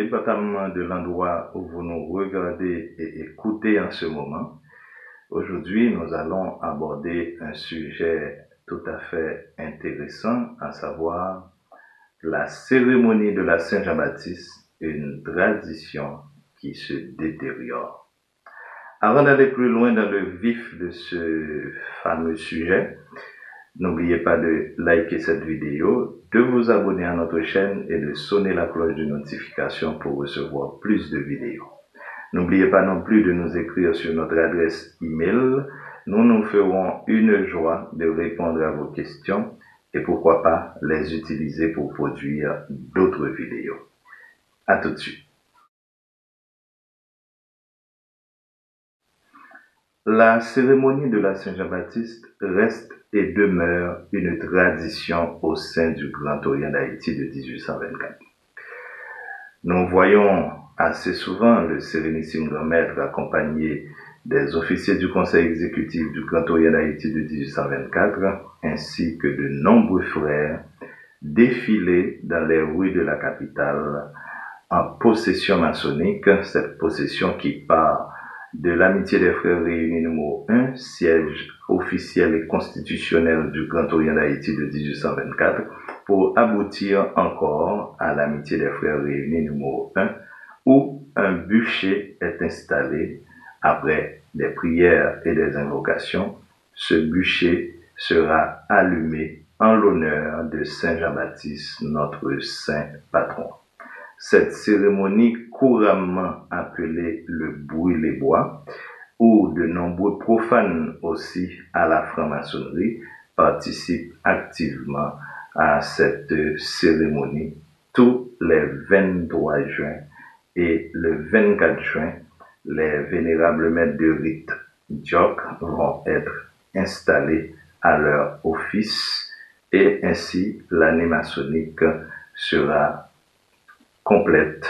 indépendamment de l'endroit où vous nous regardez et écoutez en ce moment. Aujourd'hui, nous allons aborder un sujet tout à fait intéressant, à savoir la cérémonie de la Saint-Jean-Baptiste, une tradition qui se détériore. Avant d'aller plus loin dans le vif de ce fameux sujet, n'oubliez pas de liker cette vidéo, de vous abonner à notre chaîne et de sonner la cloche de notification pour recevoir plus de vidéos. N'oubliez pas non plus de nous écrire sur notre adresse email. Nous nous ferons une joie de répondre à vos questions et pourquoi pas les utiliser pour produire d'autres vidéos. À tout de suite. La cérémonie de la Saint-Jean-Baptiste reste et demeure une tradition au sein du Grand Orient d'Haïti de 1824. Nous voyons assez souvent le Sérénissime Grand Maître accompagné des officiers du Conseil exécutif du Grand Orient d'Haïti de 1824, ainsi que de nombreux frères défiler dans les rues de la capitale en possession maçonnique, cette possession qui part de l'Amitié des Frères Réunis numéro 1, siège officiel et constitutionnel du Grand Orient d'Haïti de 1824, pour aboutir encore à l'Amitié des Frères Réunis numéro 1, où un bûcher est installé après des prières et des invocations. Ce bûcher sera allumé en l'honneur de Saint Jean-Baptiste, notre saint patron. Cette cérémonie couramment appelée le brûler-bois, où de nombreux profanes aussi à la franc-maçonnerie participent activement à cette cérémonie tous les 23 juin et le 24 juin, les vénérables maîtres de rite Diok vont être installés à leur office et ainsi l'année maçonnique sera complète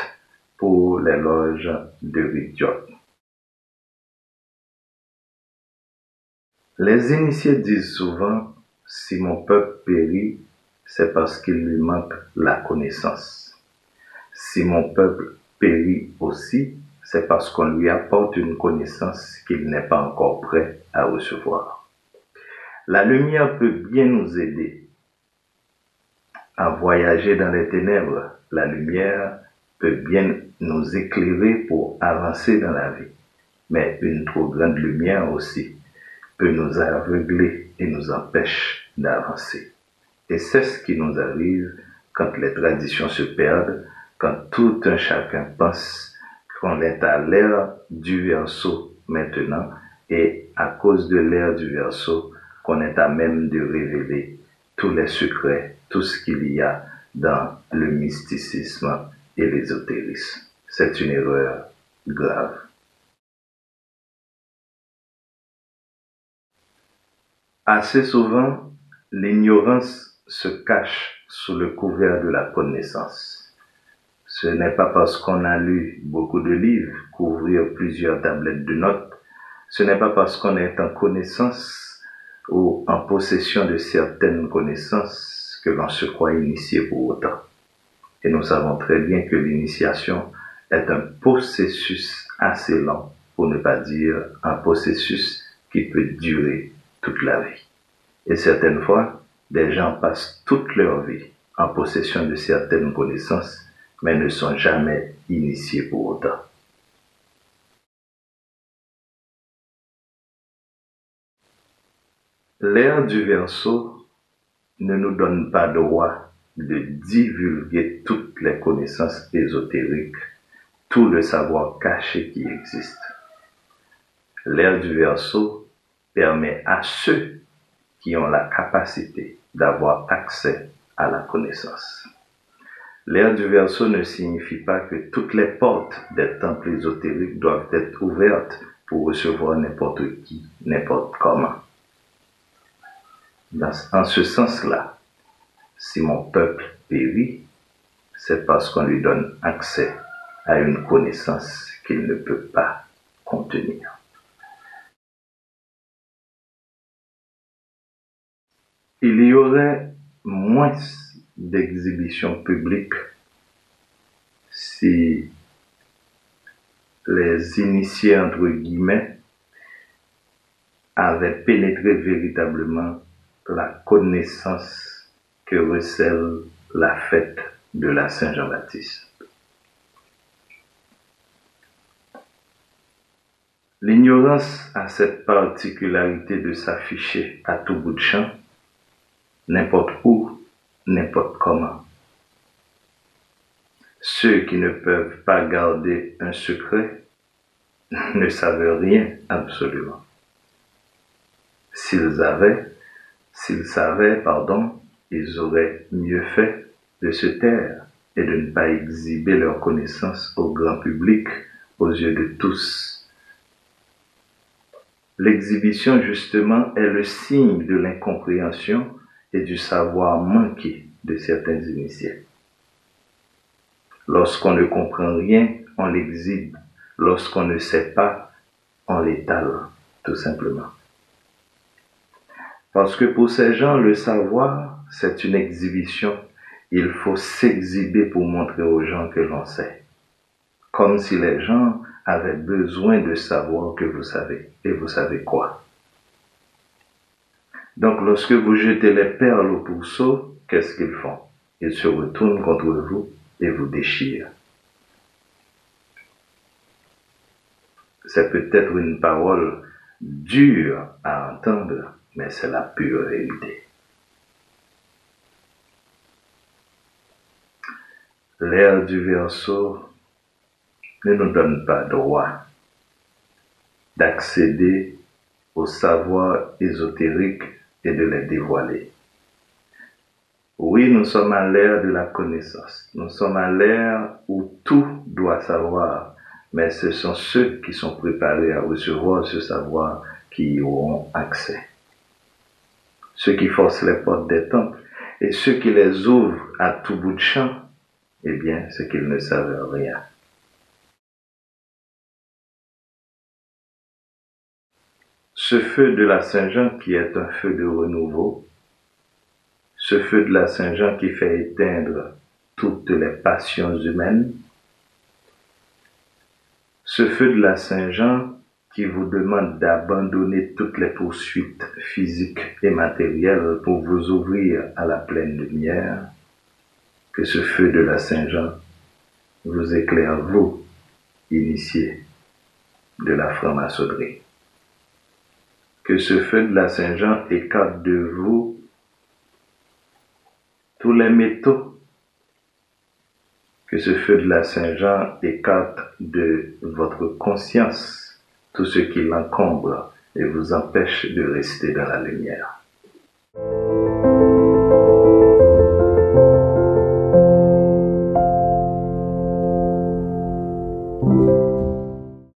pour les loges de rite Diok. Les initiés disent souvent, si mon peuple périt, c'est parce qu'il lui manque la connaissance. Si mon peuple périt aussi, c'est parce qu'on lui apporte une connaissance qu'il n'est pas encore prêt à recevoir. La lumière peut bien nous aider à voyager dans les ténèbres. La lumière peut bien nous éclairer pour avancer dans la vie. Mais une trop grande lumière aussi peut nous aveugler et nous empêche d'avancer. Et c'est ce qui nous arrive quand les traditions se perdent, quand tout un chacun pense qu'on est à l'ère du Verseau maintenant et à cause de l'ère du Verseau qu'on est à même de révéler tous les secrets, tout ce qu'il y a dans le mysticisme et l'ésotérisme. C'est une erreur grave. Assez souvent, l'ignorance se cache sous le couvert de la connaissance. Ce n'est pas parce qu'on a lu beaucoup de livres, couvrir plusieurs tablettes de notes, ce n'est pas parce qu'on est en connaissance ou en possession de certaines connaissances que l'on se croit initié pour autant. Et nous savons très bien que l'initiation est un processus assez lent, pour ne pas dire un processus qui peut durer toute la vie. Et certaines fois, des gens passent toute leur vie en possession de certaines connaissances, mais ne sont jamais initiés pour autant. L'ère du Verseau ne nous donne pas droit de divulguer toutes les connaissances ésotériques, tout le savoir caché qui existe. L'ère du Verseau permet à ceux qui ont la capacité d'avoir accès à la connaissance. L'ère du Verseau ne signifie pas que toutes les portes des temples ésotériques doivent être ouvertes pour recevoir n'importe qui, n'importe comment. En ce sens-là, si mon peuple périt, c'est parce qu'on lui donne accès à une connaissance qu'il ne peut pas contenir. Il y aurait moins d'exhibitions publiques si les initiés, entre guillemets, avaient pénétré véritablement la connaissance que recèle la fête de la Saint-Jean-Baptiste. L'ignorance a cette particularité de s'afficher à tout bout de champ, n'importe où, n'importe comment. Ceux qui ne peuvent pas garder un secret ne savent rien absolument. S'ils savaient, ils auraient mieux fait de se taire et de ne pas exhiber leur connaissance au grand public, aux yeux de tous. L'exhibition, justement, est le signe de l'incompréhension et du savoir manqué de certains initiés. Lorsqu'on ne comprend rien, on l'exhibe. Lorsqu'on ne sait pas, on l'étale, tout simplement. Parce que pour ces gens, le savoir, c'est une exhibition. Il faut s'exhiber pour montrer aux gens que l'on sait. Comme si les gens avaient besoin de savoir que vous savez. Et vous savez quoi? Donc, lorsque vous jetez les perles au pourceau, qu'est-ce qu'ils font? Ils se retournent contre vous et vous déchirent. C'est peut-être une parole dure à entendre, mais c'est la pure vérité. L'ère du Verseau ne nous donne pas droit d'accéder au savoir ésotérique et de les dévoiler. Oui, nous sommes à l'ère de la connaissance. Nous sommes à l'ère où tout doit savoir, mais ce sont ceux qui sont préparés à recevoir ce savoir qui y auront accès. Ceux qui forcent les portes des temples et ceux qui les ouvrent à tout bout de champ, eh bien, c'est qu'ils ne savent rien. Ce feu de la Saint-Jean qui est un feu de renouveau, ce feu de la Saint-Jean qui fait éteindre toutes les passions humaines, ce feu de la Saint-Jean qui vous demande d'abandonner toutes les poursuites physiques et matérielles pour vous ouvrir à la pleine lumière, que ce feu de la Saint-Jean vous éclaire, vous, initiés de la franc-maçonnerie. Que ce feu de la Saint-Jean écarte de vous tous les métaux. Que ce feu de la Saint-Jean écarte de votre conscience tout ce qui l'encombre et vous empêche de rester dans la lumière.